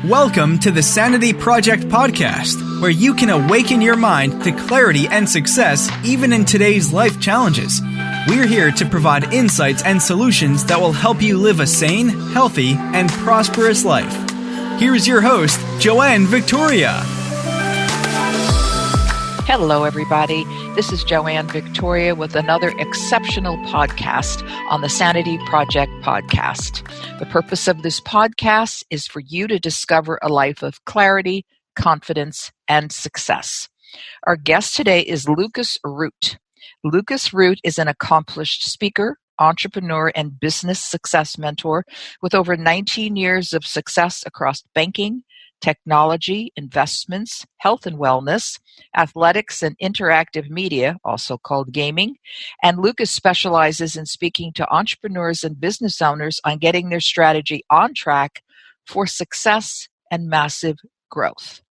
Welcome to the Sanity Project podcast, where you can awaken your mind to clarity and success even in today's life challenges. We're here to provide insights and solutions that will help you live a sane, healthy, and prosperous life. Here's your host, Joanne Victoria. Hello, everybody. This is Joanne Victoria with another exceptional podcast on the Sanity Project podcast. The purpose of this podcast is for you to discover a life of clarity, confidence, and success. Our guest today is Lucas Root. Lucas Root is an accomplished speaker, entrepreneur, and business success mentor with over 19 years of success across banking, technology, investments, health and wellness, athletics, and interactive media, also called gaming. And Lucas specializes in speaking to entrepreneurs and business owners on getting their strategy on track for success and massive growth.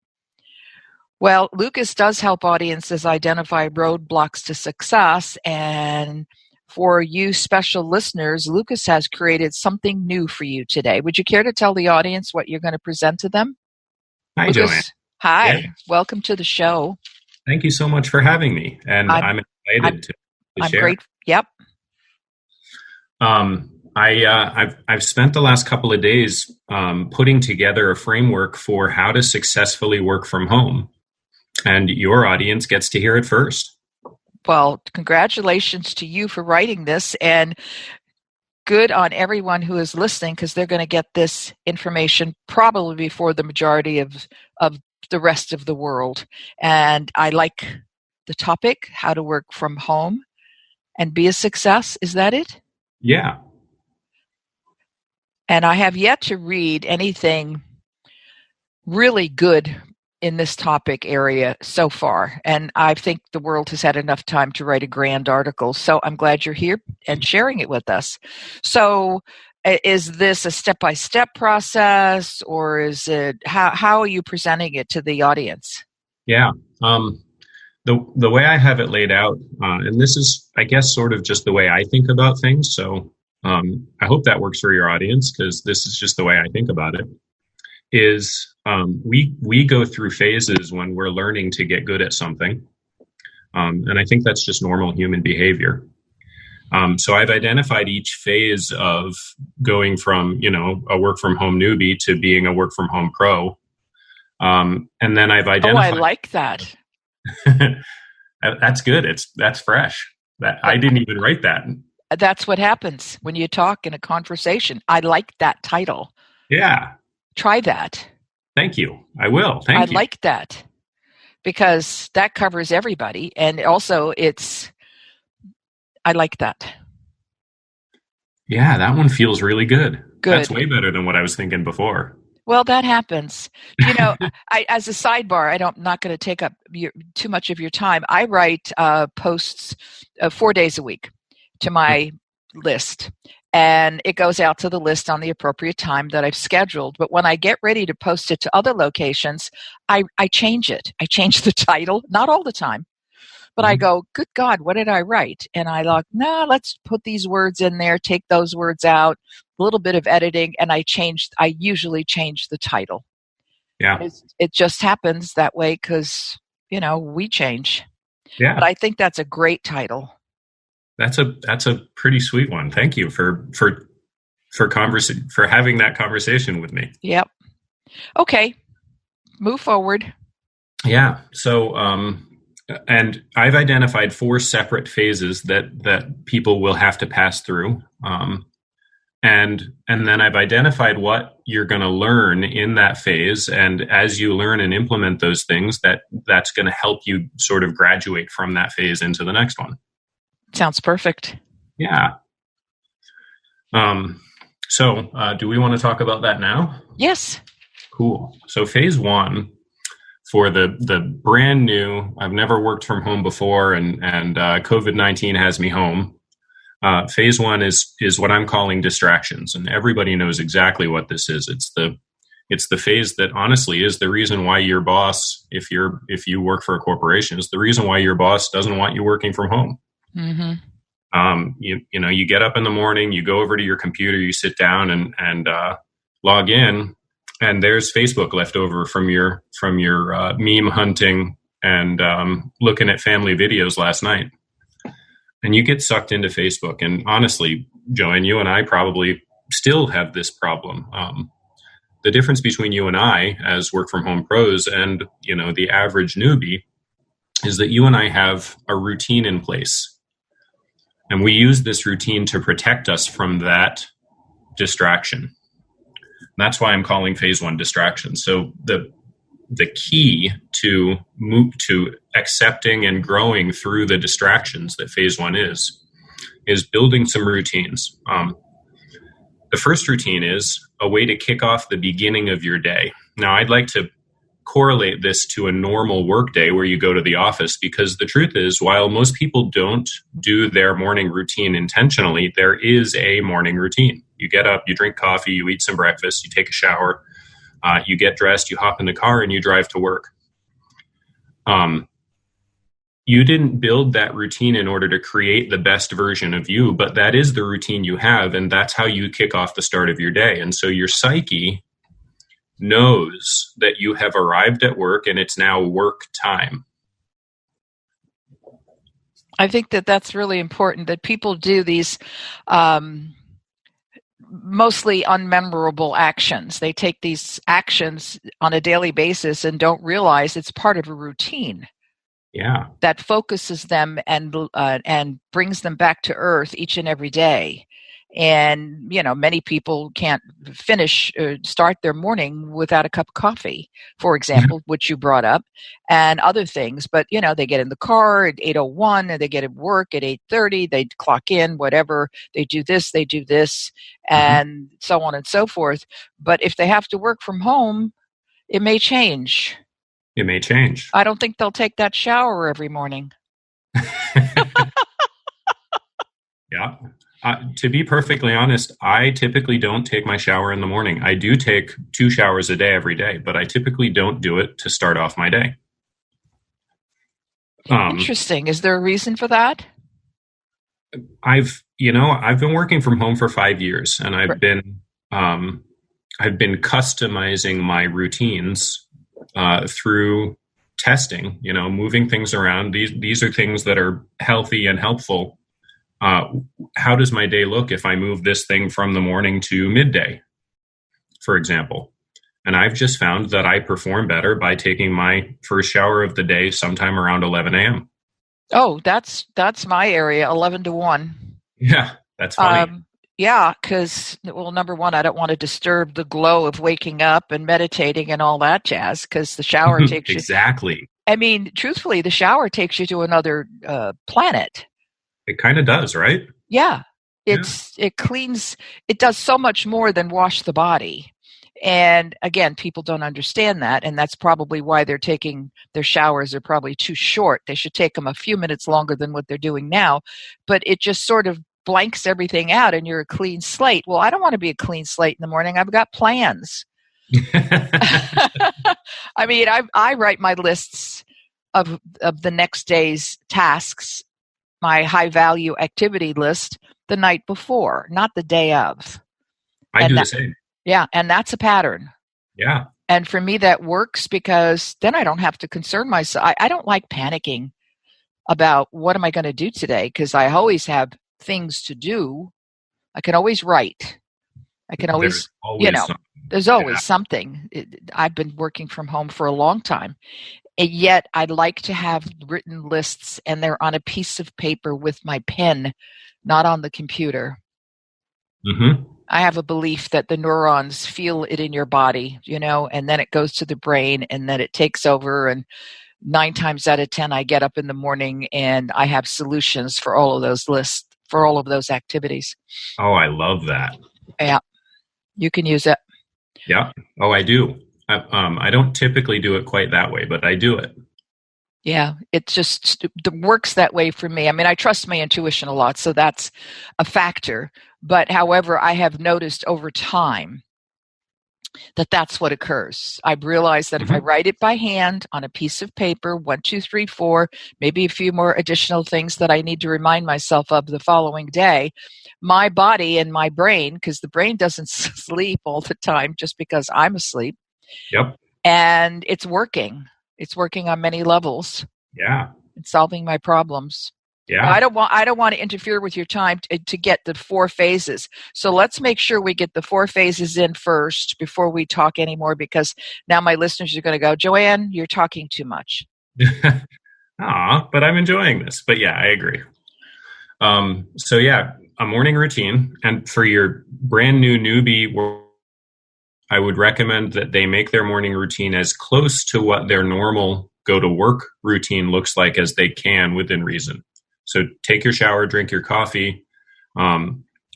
Well, Lucas does help audiences identify roadblocks to success, and for you special listeners, Lucas has created something new for you today. Would you care to tell the audience what you're going to present to them? Hi, Lucas, Joanne. Hi. Yeah. Welcome to the show. Thank you so much for having me, and I'm excited to share. I'm great. Yep. I've spent the last couple of days putting together a framework for how to successfully work from home, and your audience gets to hear it first. Well, congratulations to you for writing this, and good on everyone who is listening, because they're going to get this information probably before the majority of the rest of the world. And I like the topic, how to work from home and be a success. Is that it? Yeah. And I have yet to read anything really good in this topic area so far. And I think the world has had enough time to write a grand article. So I'm glad you're here and sharing it with us. So is this a step-by-step process, or is it, how are you presenting it to the audience? Yeah. The way I have it laid out, and this is, I guess, sort of just the way I think about things. So I hope that works for your audience, because this is just the way I think about it, is we go through phases when we're learning to get good at something. And I think that's just normal human behavior. So I've identified each phase of going from, a work from home newbie to being a work from home pro. And then I've identified. Oh, I like that. That's good. That's fresh. I didn't even write that. That's what happens when you talk in a conversation. I like that title. Yeah. Try that. Thank you. I will. Thank you. I like that, because that covers everybody. And also I like that. Yeah, that one feels really good. Good. That's way better than what I was thinking before. Well, that happens. As a sidebar, I'm not going to take up too much of your time. I write posts 4 days a week to my list. And it goes out to the list on the appropriate time that I've scheduled. But when I get ready to post it to other locations, I change it. I change the title, not all the time. But I go, good God, what did I write? And I like, let's put these words in there, take those words out, a little bit of editing, and I usually change the title. Yeah. It just happens that way because, we change. Yeah. But I think that's a great title. That's a pretty sweet one. Thank you for having that conversation with me. Yep. Okay. Move forward. Yeah. So, and I've identified 4 separate phases that people will have to pass through. And then I've identified what you're going to learn in that phase. And as you learn and implement those things, that's going to help you sort of graduate from that phase into the next one. Sounds perfect. Yeah. So do we want to talk about that now? Yes. Cool. So phase 1 for the brand new, I've never worked from home before, and COVID-19 has me home. Phase 1 is what I'm calling distractions, and everybody knows exactly what this is. It's the phase that honestly is the reason why your boss, if you work for a corporation, is the reason why your boss doesn't want you working from home. Mm-hmm. You get up in the morning, you go over to your computer, you sit down and log in, and there's Facebook left over from your meme hunting and looking at family videos last night. And you get sucked into Facebook. And honestly, Joanne, you and I probably still have this problem. The difference between you and I as work from home pros and, the average newbie is that you and I have a routine in place. And we use this routine to protect us from that distraction. That's why I'm calling phase 1 distraction. So the key to move to accepting and growing through the distractions that phase 1 is building some routines. The first routine is a way to kick off the beginning of your day. Now, I'd like to correlate this to a normal workday where you go to the office, because the truth is, while most people don't do their morning routine intentionally, there is a morning routine. You get up, you drink coffee, you eat some breakfast, you take a shower, you get dressed, you hop in the car, and you drive to work. You didn't build that routine in order to create the best version of you, but that is the routine you have, and that's how you kick off the start of your day. And so your psyche knows that you have arrived at work and it's now work time. I think that that's really important, that people do these mostly unmemorable actions. They take these actions on a daily basis and don't realize it's part of a routine. Yeah, that focuses them and brings them back to earth each and every day. And many people can't start their morning without a cup of coffee, for example, which you brought up, and other things. But they get in the car at 8:01, and they get at work at 8:30. They clock in, whatever. They do this, and so on and so forth. But if they have to work from home, it may change. It may change. I don't think they'll take that shower every morning. Yeah. To be perfectly honest, I typically don't take my shower in the morning. I do take 2 showers a day every day, but I typically don't do it to start off my day. Interesting. Is there a reason for that? I've been working from home for 5 years, and I've been customizing my routines through testing, moving things around. These are things that are healthy and helpful. How does my day look if I move this thing from the morning to midday, for example? And I've just found that I perform better by taking my first shower of the day sometime around 11 a.m. Oh, that's my area, 11 to 1. Yeah, that's funny. Yeah, because, number one, I don't want to disturb the glow of waking up and meditating and all that jazz, because the shower takes you. Exactly. I mean, truthfully, the shower takes you to another planet. It kind of does, right? Yeah. It cleans, it does so much more than wash the body. And again, people don't understand that, and that's probably why they're taking their showers are probably too short. They should take them a few minutes longer than what they're doing now, but it just sort of blanks everything out and you're a clean slate. Well, I don't want to be a clean slate in the morning. I've got plans. I mean, I write my lists of the next day's tasks, my high value activity list, the night before, not the day of. I do the same. Yeah, and that's a pattern. Yeah. And for me, that works because then I don't have to concern myself. I don't like panicking about what am I going to do today, because I always have things to do. I can always write. I can always, there's always something. I've been working from home for a long time. And yet I'd like to have written lists, and they're on a piece of paper with my pen, not on the computer. Mm-hmm. I have a belief that the neurons feel it in your body, and then it goes to the brain, and then it takes over. And 9 times out of 10, I get up in the morning and I have solutions for all of those lists, for all of those activities. Oh, I love that. Yeah, you can use it. Yeah. Oh, I do. I don't typically do it quite that way, but I do it. Yeah, it just works that way for me. I mean, I trust my intuition a lot, so that's a factor. But however, I have noticed over time that's what occurs. I've realized that if I write it by hand on a piece of paper, 1, 2, 3, 4, maybe a few more additional things that I need to remind myself of the following day, my body and my brain, because the brain doesn't sleep all the time just because I'm asleep. Yep. And it's working. It's working on many levels. Yeah. It's solving my problems. Yeah. I don't want to interfere with your time to get the 4 phases. So let's make sure we get the 4 phases in first before we talk anymore, because now my listeners are going to go, Joanne, you're talking too much. But I'm enjoying this. But yeah, I agree. So yeah, a morning routine. And for your brand new newbie, I would recommend that they make their morning routine as close to what their normal go to work routine looks like as they can within reason. So take your shower, drink your coffee,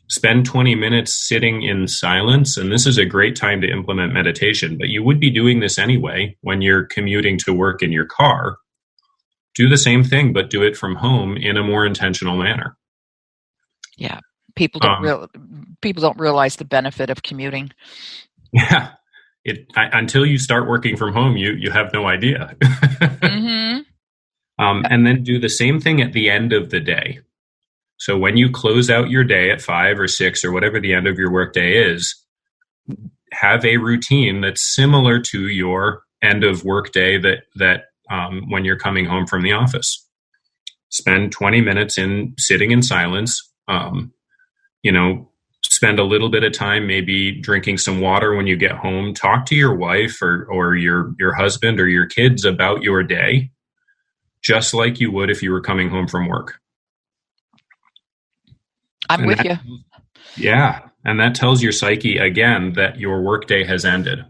spend 20 minutes sitting in silence. And this is a great time to implement meditation, but you would be doing this anyway when you're commuting to work in your car. Do the same thing, but do it from home in a more intentional manner. Yeah. People don't realize the benefit of commuting. Yeah. Until you start working from home, you have no idea. Mm-hmm. And then do the same thing at the end of the day. So when you close out your day at 5 or 6 or whatever the end of your workday is, have a routine that's similar to your end of workday that when you're coming home from the office. Spend 20 minutes sitting in silence. Spend a little bit of time maybe drinking some water when you get home. Talk to your wife or your husband or your kids about your day, just like you would if you were coming home from work. I'm with you. Yeah. And that tells your psyche, again, that your workday has ended.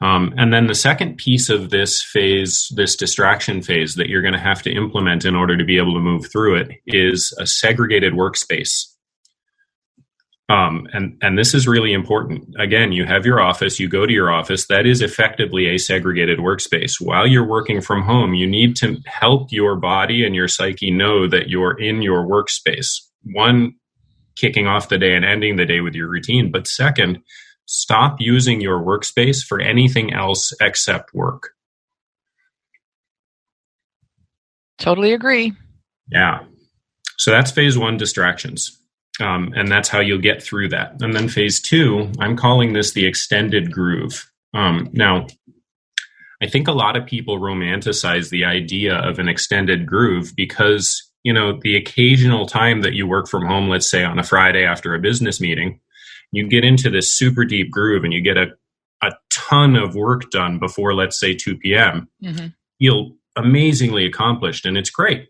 And then the second piece of this phase, this distraction phase that you're going to have to implement in order to be able to move through it, is a segregated workspace. And this is really important. Again, you have your office, you go to your office. That is effectively a segregated workspace. While you're working from home, you need to help your body and your psyche know that you're in your workspace. One, kicking off the day and ending the day with your routine. But second, stop using your workspace for anything else except work. Totally agree. Yeah. So that's phase 1, distractions. And that's how you'll get through that. And then phase 2, I'm calling this the extended groove. Now, I think a lot of people romanticize the idea of an extended groove because, the occasional time that you work from home, let's say on a Friday after a business meeting, you get into this super deep groove and you get a ton of work done before, let's say, 2 p.m. Mm-hmm. You'll amazingly accomplished, and it's great.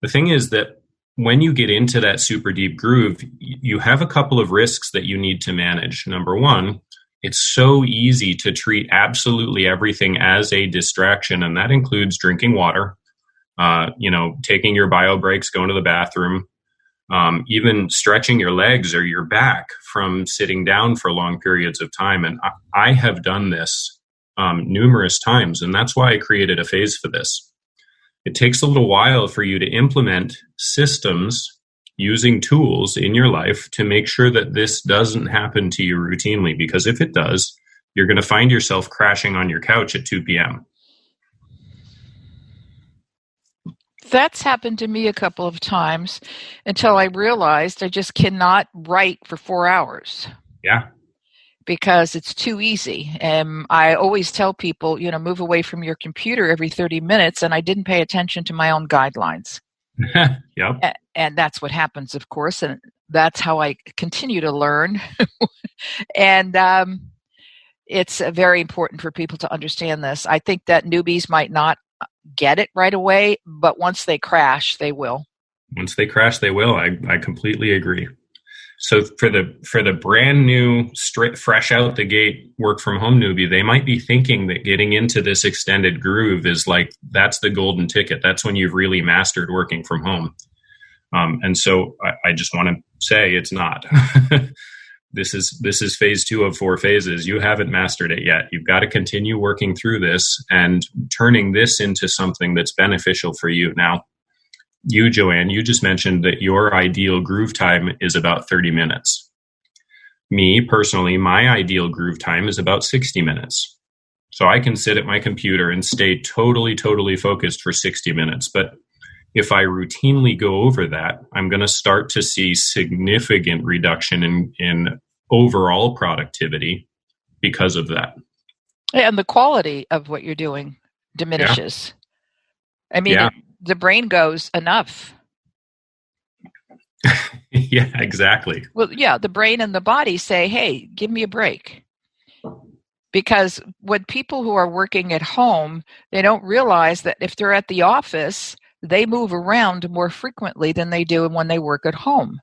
The thing is that when you get into that super deep groove, you have a couple of risks that you need to manage. Number one, it's so easy to treat absolutely everything as a distraction, and that includes drinking water, taking your bio breaks, going to the bathroom, even stretching your legs or your back from sitting down for long periods of time. And I have done this numerous times, and that's why I created a phase for this. It takes a little while for you to implement systems using tools in your life to make sure that this doesn't happen to you routinely, because if it does, you're going to find yourself crashing on your couch at 2 p.m. That's happened to me a couple of times until I realized I just cannot write for 4 hours. Yeah. Because it's too easy. And I always tell people, move away from your computer every 30 minutes, and I didn't pay attention to my own guidelines. Yep. And that's what happens, of course, and that's how I continue to learn. And it's very important for people to understand this. I think that newbies might not get it right away, but once they crash, they will. Once they crash, they will. I completely agree. So for the brand new, fresh out the gate work from home newbie, they might be thinking that getting into this extended groove is like, that's the golden ticket. That's when you've really mastered working from home. And so I just want to say it's not. This is phase 2 of 4 phases. You haven't mastered it yet. You've got to continue working through this and turning this into something that's beneficial for you. Now, you, Joanne, you just mentioned that your ideal groove time is about 30 minutes. Me personally, my ideal groove time is about 60 minutes. So I can sit at my computer and stay totally focused for 60 minutes. But if I routinely go over that, I'm going to start to see significant reduction in overall productivity because of that. And the quality of what you're doing diminishes. Yeah. I mean, the brain goes, enough. Yeah, exactly. Well, yeah, the brain and the body say, hey, give me a break. Because when people who are working at home, they don't realize that if they're at the office, they move around more frequently than they do when they work at home.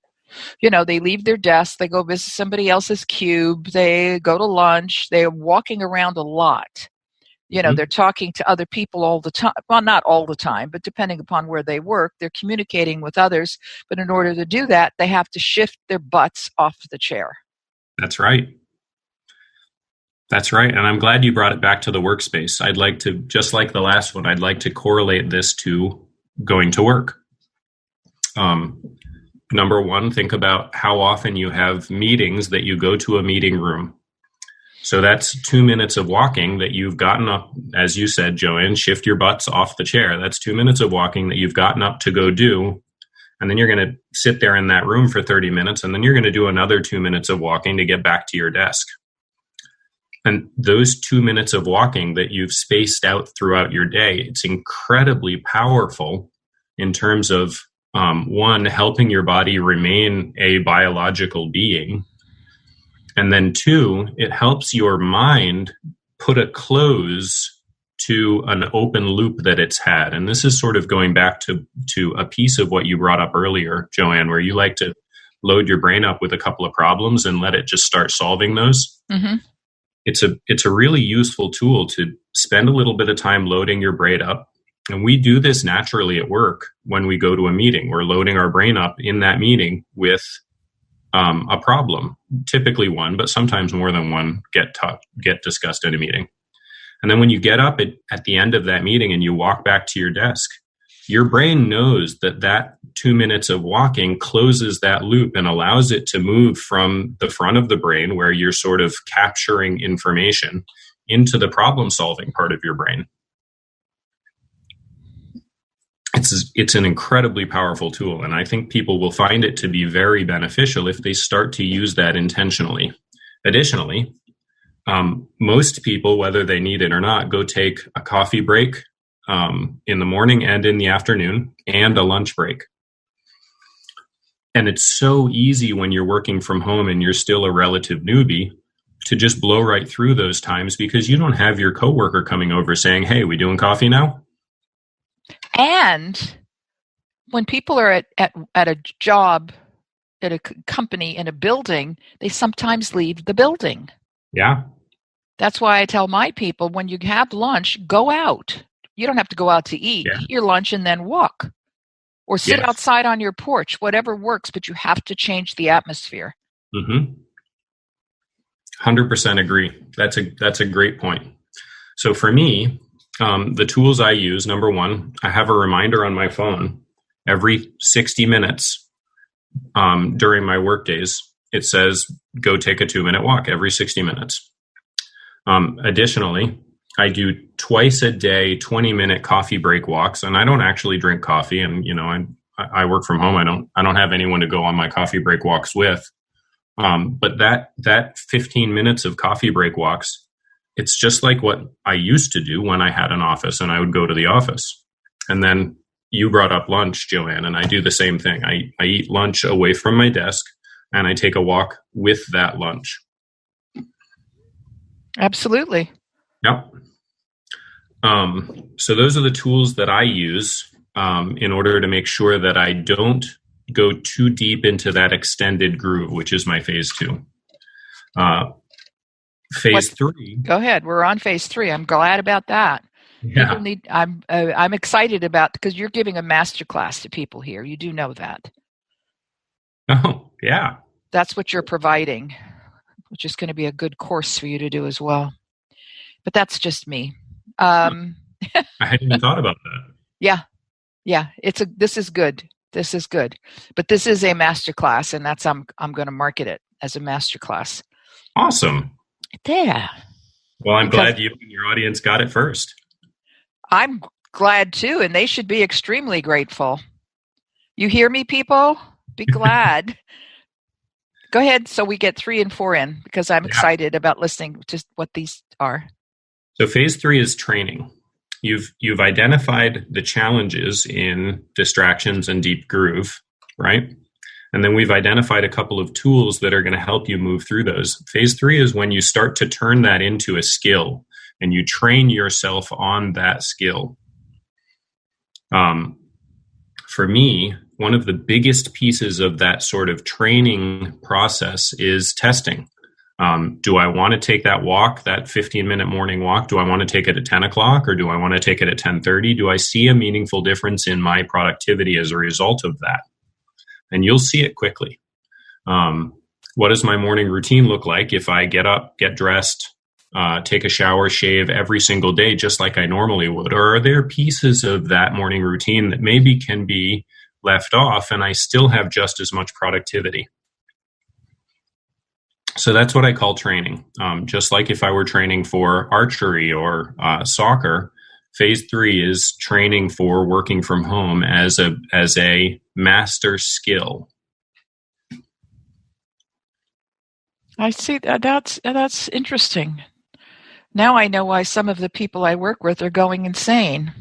You know, they leave their desk, they go visit somebody else's cube, they go to lunch, they're walking around a lot. You know, they're talking to other people all the time. Well, not all the time, but depending upon where they work, they're communicating with others. But in order to do that, they have to shift their butts off the chair. That's right. That's right. And I'm glad you brought it back to the workspace. I'd like to, just like the last one, I'd like to correlate this to going to work. Number one, think about how often you have meetings that you go to a meeting room. So that's 2 minutes of walking that you've gotten up, as you said, Joanne, shift your butts off the chair. That's 2 minutes of walking that you've gotten up to go do. And then you're going to sit there in that room for 30 minutes. And then you're going to do another 2 minutes of walking to get back to your desk. And those 2 minutes of walking that you've spaced out throughout your day, it's incredibly powerful in terms of, one, helping your body remain a biological being. And then two, it helps your mind put a close to an open loop that it's had. And this is sort of going back to a piece of what you brought up earlier, Joanne, where you like to load your brain up with a couple of problems and let it just start solving those. Mm-hmm. It's a really useful tool to spend a little bit of time loading your brain up. And we do this naturally at work when we go to a meeting. We're loading our brain up in that meeting with a problem, typically one, but sometimes more than one get discussed in a meeting. And then when you get up at the end of that meeting and you walk back to your desk, your brain knows that 2 minutes of walking closes that loop and allows it to move from the front of the brain, where you're sort of capturing information, into the problem-solving part of your brain. It's an incredibly powerful tool, and I think people will find it to be very beneficial if they start to use that intentionally. Additionally, most people, whether they need it or not, go take a coffee break in the morning and in the afternoon, and a lunch break. And it's so easy when you're working from home and you're still a relative newbie to just blow right through those times, because you don't have your coworker coming over saying, hey, we doing coffee now? And when people are at a job, at a company, in a building, they sometimes leave the building. Yeah. That's why I tell my people, when you have lunch, go out. You don't have to go out to eat. Yeah. Eat your lunch and then walk. Or sit outside on your porch, whatever works, but you have to change the atmosphere. 100% agree. That's a great point. So for me, the tools I use, number one, I have a reminder on my phone every 60 minutes during my work days. It says, go take a 2-minute walk every 60 minutes. Additionally, I do twice a day, 20-minute coffee break walks, and I don't actually drink coffee. And, you know, I work from home. I don't have anyone to go on my coffee break walks with. But that 15 minutes of coffee break walks, it's just like what I used to do when I had an office and I would go to the office. And then you brought up lunch, Joanne, and I do the same thing. I eat lunch away from my desk and I take a walk with that lunch. Absolutely. Yep. So those are the tools that I use in order to make sure that I don't go too deep into that extended groove, which is my phase 2. Phase 3. Go ahead. We're on phase 3. I'm glad about that. Yeah. I'm excited about, because you're giving a masterclass to people here. You do know that. Oh, yeah. That's what you're providing, which is going to be a good course for you to do as well. But that's just me. I hadn't even thought about that. Yeah. This is good. This is good. But this is a masterclass, and that's I'm going to market it as a masterclass. Awesome. Yeah. Well, I'm glad you and your audience got it first. I'm glad too, and they should be extremely grateful. You hear me, people? Be glad. Go ahead, so we get 3 and 4 in, because I'm excited about listening to what these are. So phase 3 is training. You've identified the challenges in distractions and deep groove, right? And then we've identified a couple of tools that are going to help you move through those. Phase 3 is when you start to turn that into a skill and you train yourself on that skill. For me, one of the biggest pieces of that sort of training process is testing. Do I want to take that walk, that 15-minute morning walk? Do I want to take it at 10 o'clock or do I want to take it at 10:30? Do I see a meaningful difference in my productivity as a result of that? And you'll see it quickly. What does my morning routine look like if I get up, get dressed, take a shower, shave every single day just like I normally would? Or are there pieces of that morning routine that maybe can be left off and I still have just as much productivity? So that's what I call training. Just like if I were training for archery or soccer, phase 3 is training for working from home as a master skill. I see that. That's interesting. Now I know why some of the people I work with are going insane.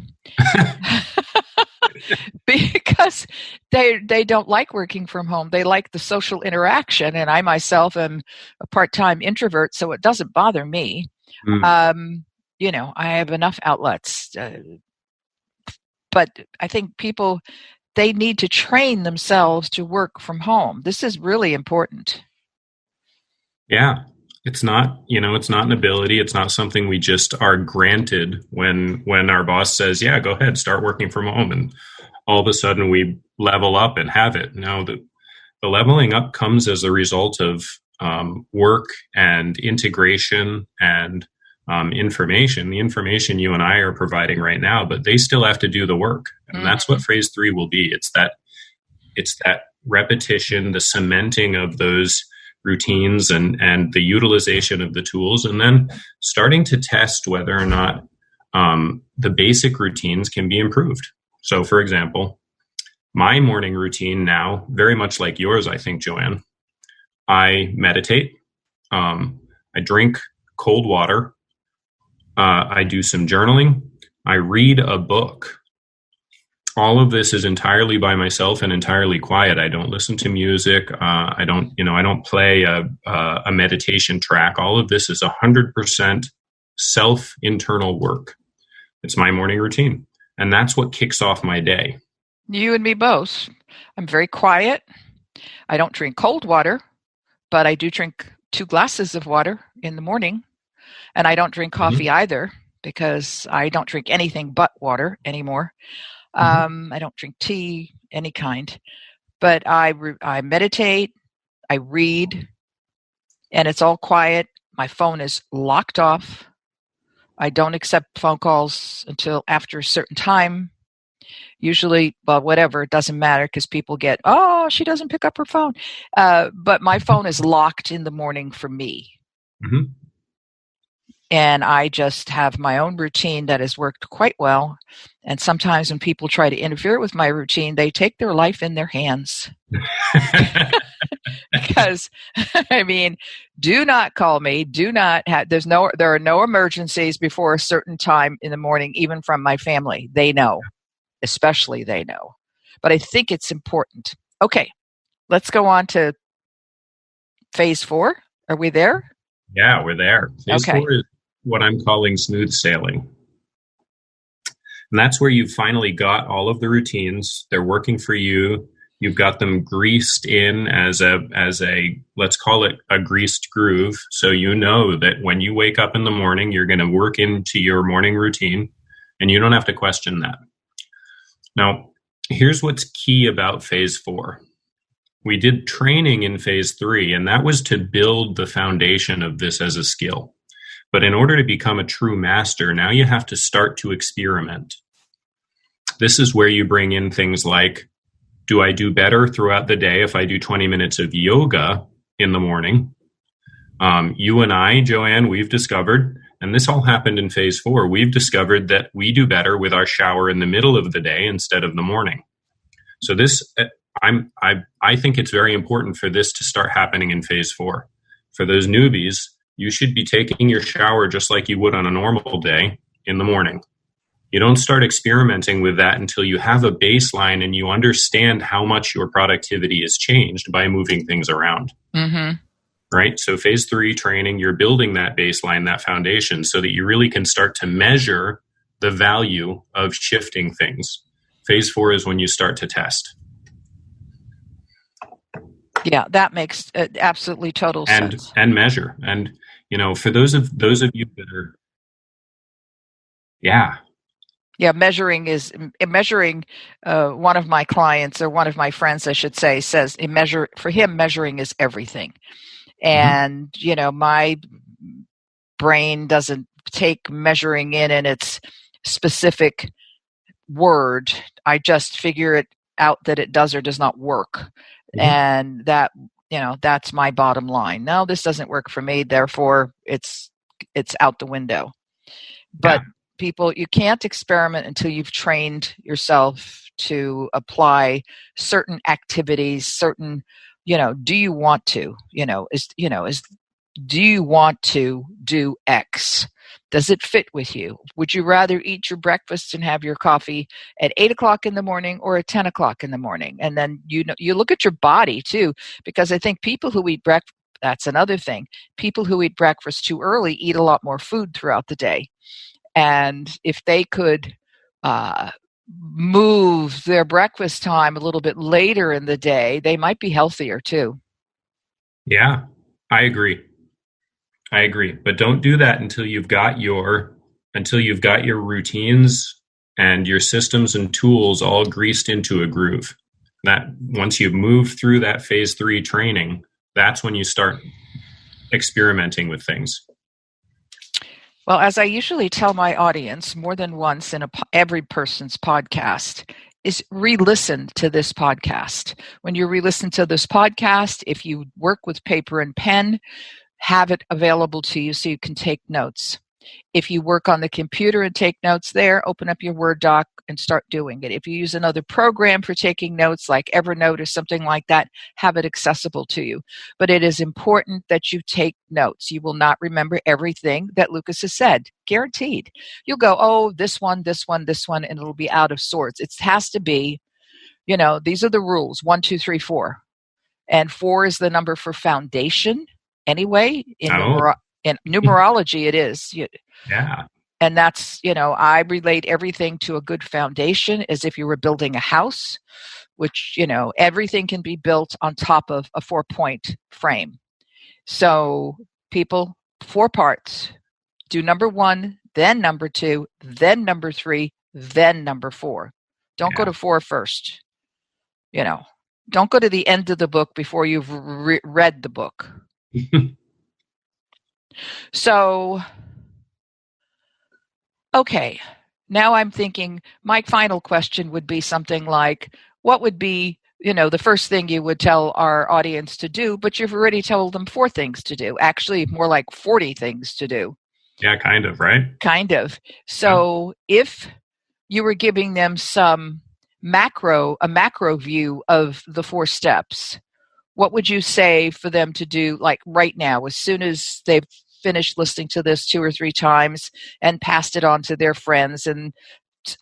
Because they don't like working from home. They like the social interaction, and I myself am a part-time introvert, so it doesn't bother me. I have enough outlets. But I think people, they need to train themselves to work from home. This is really important. Yeah. It's not an ability. It's not something we just are granted when our boss says, yeah, go ahead, start working from home. And all of a sudden we level up and have it. No, the leveling up comes as a result of work and integration and information. The information you and I are providing right now, but they still have to do the work. And that's what phase 3 will be. It's that repetition, the cementing of those routines and the utilization of the tools, and then starting to test whether or not the basic routines can be improved. So, for example, my morning routine now, very much like yours, I think, Joanne, I meditate, I drink cold water, I do some journaling, I read a book. All of this is entirely by myself and entirely quiet. I don't listen to music. I don't play a meditation track. All of this is 100% self-internal work. It's my morning routine. And that's what kicks off my day. You and me both. I'm very quiet. I don't drink cold water, but I do drink 2 glasses of water in the morning. And I don't drink coffee either, because I don't drink anything but water anymore. I don't drink tea, any kind, but I meditate, I read, and it's all quiet. My phone is locked off. I don't accept phone calls until after a certain time. Usually, whatever, it doesn't matter, because people get, oh, she doesn't pick up her phone. But my phone is locked in the morning for me. Mm-hmm. And I just have my own routine that has worked quite well. And sometimes when people try to interfere with my routine, they take their life in their hands. Because, do not call me. Do not have, there are no emergencies before a certain time in the morning, even from my family. They know, especially they know. But I think it's important. Okay, let's go on to phase 4. Are we there? Yeah, we're there. Phase 4 is what I'm calling smooth sailing. And that's where you've finally got all of the routines. They're working for you. You've got them greased in as a let's call it a greased groove. So you know that when you wake up in the morning, you're going to work into your morning routine, and you don't have to question that. Now, here's what's key about phase 4. We did training in phase 3, and that was to build the foundation of this as a skill. But in order to become a true master, now you have to start to experiment. This is where you bring in things like, do I do better throughout the day if I do 20 minutes of yoga in the morning. You and I, Joanne, we've discovered, and this all happened in phase 4, we've discovered that we do better with our shower in the middle of the day instead of the morning. So this, I think it's very important for this to start happening in phase 4. For those newbies, you should be taking your shower just like you would on a normal day in the morning. You don't start experimenting with that until you have a baseline and you understand how much your productivity has changed by moving things around. Mm-hmm. Right? So phase 3 training, you're building that baseline, that foundation, so that you really can start to measure the value of shifting things. Phase 4 is when you start to test. Yeah, that makes absolutely total sense. And measure. And, for those of you that are, yeah. Yeah, measuring. One of my clients, or one of my friends, I should say, says for him, measuring is everything. And, my brain doesn't take measuring in its specific word. I just figure it out that it does or does not work. Mm-hmm. And that, that's my bottom line. No, this doesn't work for me. Therefore, it's out the window. But people, you can't experiment until you've trained yourself to apply certain activities, certain, do you want to, do you want to do X? Does it fit with you? Would you rather eat your breakfast and have your coffee at 8 o'clock in the morning or at 10 o'clock in the morning? And then, you look at your body too, because I think people who eat breakfast, that's another thing. People who eat breakfast too early eat a lot more food throughout the day. And if they could move their breakfast time a little bit later in the day, they might be healthier too. Yeah, I agree. But don't do that until you've got your routines and your systems and tools all greased into a groove. That once you've moved through that phase 3 training, that's when you start experimenting with things. Well, as I usually tell my audience more than once in every person's podcast, is re-listen to this podcast. When you re-listen to this podcast, if you work with paper and pen, have it available to you so you can take notes. If you work on the computer and take notes there, open up your Word doc and start doing it. If you use another program for taking notes like Evernote or something like that, have it accessible to you. But it is important that you take notes. You will not remember everything that Lucas has said, guaranteed. You'll go, oh, this one, and it'll be out of sorts. It has to be, these are the rules, 1, 2, 3, 4. And 4 is the number for foundation anyway. In numerology, it is. Yeah. And that's, I relate everything to a good foundation as if you were building a house, which, everything can be built on top of a 4-point frame. So people, 4 parts. Do number 1, then number 2, then number 3, then number 4. Don't go to 4 first. Don't go to the end of the book before you've read the book. So, okay, now I'm thinking my final question would be something like, what would be, the first thing you would tell our audience to do, but you've already told them 4 things to do, actually more like 40 things to do. Yeah, kind of, right? Kind of. So if you were giving them a macro view of the 4 steps, what would you say for them to do, like right now, as soon as they've finished listening to this 2 or 3 times and passed it on to their friends and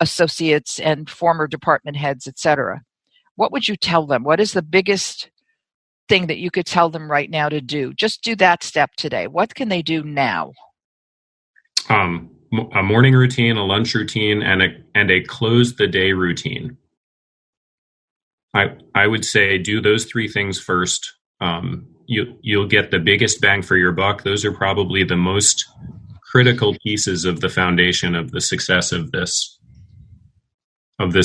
associates and former department heads, etc.? What would you tell them? What is the biggest thing that you could tell them right now to do? Just do that step today. What can they do now? A morning routine, a lunch routine, and a close the day routine. I would say do those 3 things first. You'll get the biggest bang for your buck. Those are probably the most critical pieces of the foundation of the success of this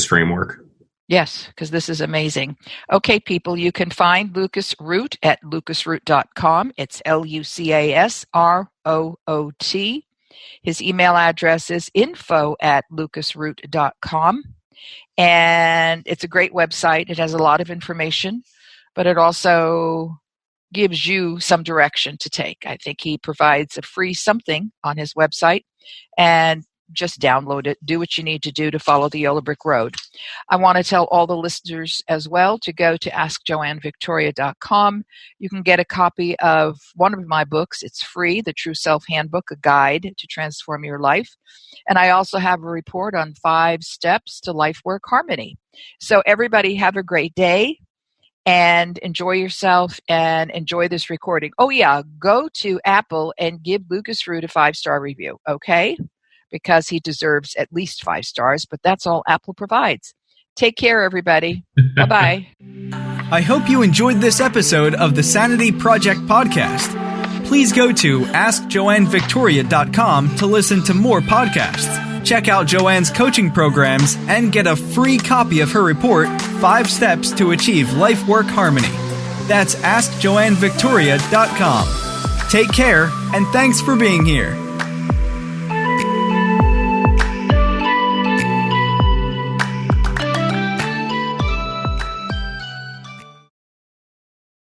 framework. Yes, because this is amazing. Okay, people, you can find Lucas Root at lucasroot.com. It's LUCASROOT. His email address is info@lucasroot.com. And it's a great website. It has a lot of information, but it also gives you some direction to take. I think he provides a free something on his website, and just download it. Do what you need to do to follow the yellow brick road. I want to tell all the listeners as well to go to askjoannevictoria.com. You can get a copy of one of my books. It's free, The True Self Handbook, a guide to transform your life. And I also have a report on 5 steps to life work harmony. So everybody have a great day and enjoy yourself and enjoy this recording. Oh yeah, go to Apple and give Lucas Root a 5-star review, okay? Because he deserves at least 5 stars, but that's all Apple provides. Take care, everybody. Bye-bye. I hope you enjoyed this episode of the Sanity Project podcast. Please go to AskJoanneVictoria.com to listen to more podcasts. Check out Joanne's coaching programs and get a free copy of her report, 5 Steps to Achieve Life-Work Harmony. That's AskJoanneVictoria.com. Take care, and thanks for being here.